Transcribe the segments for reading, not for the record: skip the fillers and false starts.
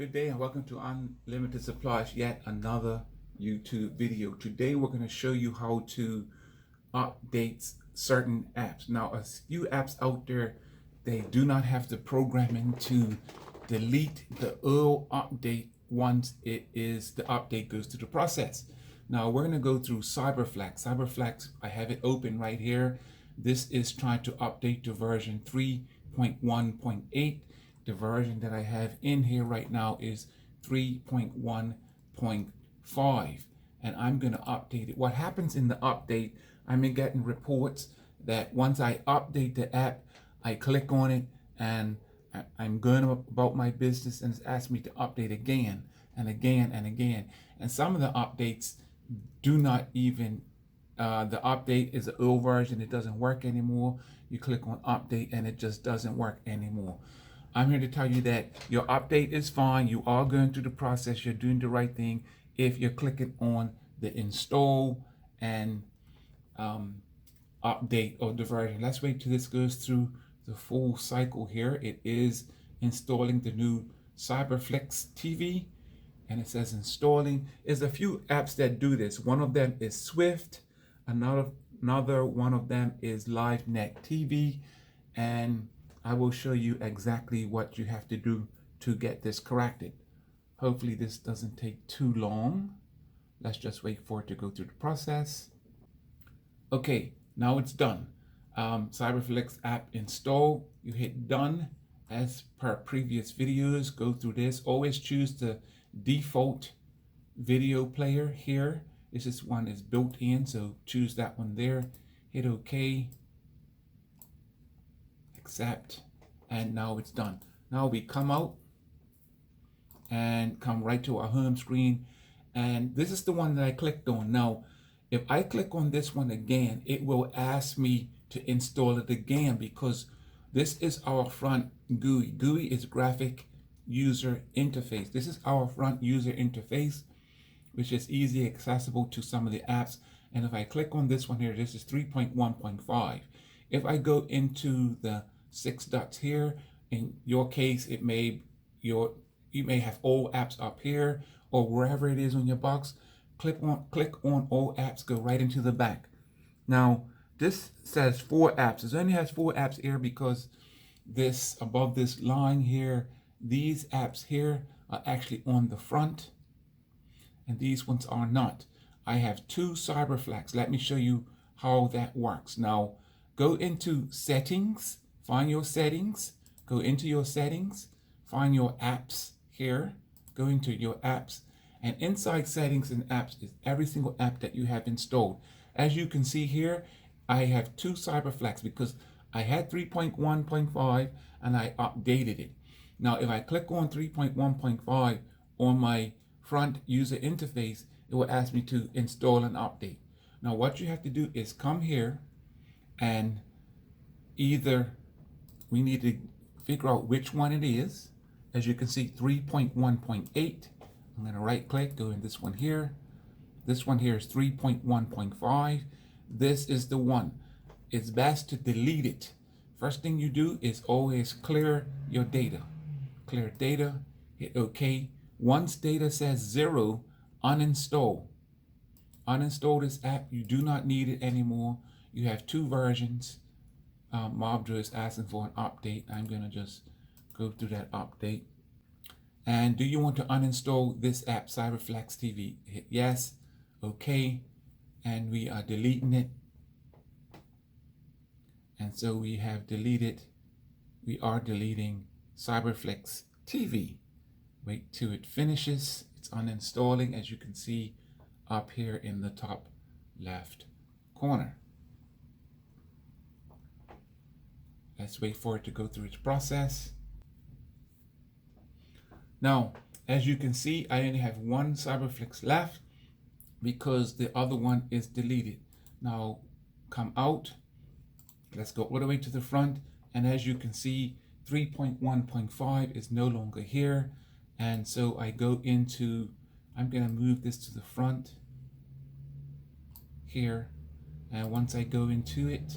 Good day and welcome to Unlimited Supplies, yet another YouTube video. Today we're going to show you how to update certain apps. Now, a few apps out there, they do not have the programming to delete the old update once the update goes through the process. Now we're going to go through Cyberflix. Cyberflix, I have it open right here. This is trying to update to version 3.1.8. The version that I have in here right now is 3.1.5, and I'm going to update it. What happens in the update, I'm getting reports that once I update the app, I click on it and I'm going about my business, and it's asked me to update again and again and again. And some of the updates do not even, the update is an old version, it doesn't work anymore. You click on update and it just doesn't work anymore. I'm here to tell you that your update is fine. You are going through the process. You're doing the right thing if you're clicking on the install and update of the version. Let's wait till this goes through the full cycle here. It is installing the new Cyberflix TV, and it says installing. There's a few apps that do this. One of them is Swift. Another one of them is LiveNet TV, and I will show you exactly what you have to do to get this corrected. Hopefully this doesn't take too long. Let's just wait for it to go through the process. Okay, now it's done. Cyberflix app install. You hit done. As per previous videos, go through this. Always choose the default video player here. This one is built in, so choose that one there. Hit OK. Accept, and now it's done. Now we come out and come right to our home screen, and this is the one that I clicked on. Now if I click on this one again, it will ask me to install it again because this is our front GUI. GUI is graphic user interface. This is our front user interface, which is easy accessible to some of the apps. And if I click on this one here, this is 3.1.5. If I go into the 6 dots here, in your case, you may have all apps up here or wherever it is on your box. Click on all apps, go right into the back. Now this says 4 apps. It only has 4 apps here because this above this line here, these apps here are actually on the front and these ones are not. I have 2 Cyberflix. Let me show you how that works. Now go into settings, find your settings, go into your settings, find your apps here, go into your apps, and inside settings and apps is every single app that you have installed. As you can see here, I have 2 Cyberflix because I had 3.1.5 and I updated it. Now if I click on 3.1.5 on my front user interface, it will ask me to install an update. Now what you have to do is come here, and either we need to figure out which one it is. As you can see, 3.1.8. I'm going to right click, go in this one here. This one here is 3.1.5. This is the one. It's best to delete it. First thing you do is always clear your data. Clear data, hit OK. Once data says 0, uninstall. Uninstall this app. You do not need it anymore. You have 2 versions. Mobdra is asking for an update. I'm going to just go through that update. And do you want to uninstall this app, Cyberflix TV? Hit yes, OK, and we are deleting it. And so we have deleted, we are deleting Cyberflix TV. Wait till it finishes. It's uninstalling, as you can see up here in the top left corner. Let's wait for it to go through its process. Now, as you can see, I only have 1 Cyberflix left because the other one is deleted. Now, come out. Let's go all the way to the front. And as you can see, 3.1.5 is no longer here. And so I go into, I'm going to move this to the front here. And once I go into it,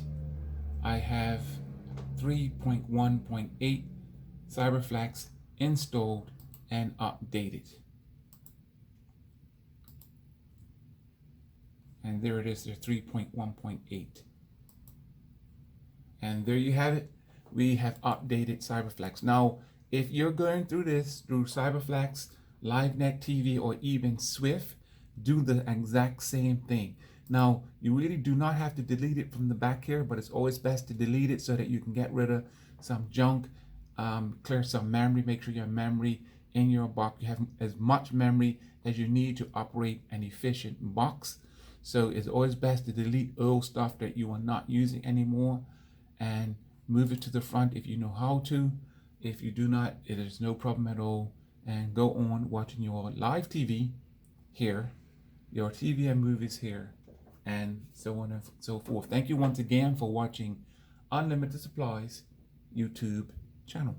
I have 3.1.8 Cyberflix installed and update it. And there it is, there's 3.1.8. And there you have it. We have updated Cyberflix. Now, if you're going through this through Cyberflix, LiveNet TV, or even Swift, do the exact same thing. Now, you really do not have to delete it from the back here, but it's always best to delete it so that you can get rid of some junk, clear some memory, make sure your memory in your box, you have as much memory as you need to operate an efficient box. So it's always best to delete old stuff that you are not using anymore and move it to the front if you know how to. If you do not, it is no problem at all. And go on watching your live TV here, your TV and movies here, and so on and so forth. Thank you once again for watching Unlimited Supplies YouTube channel.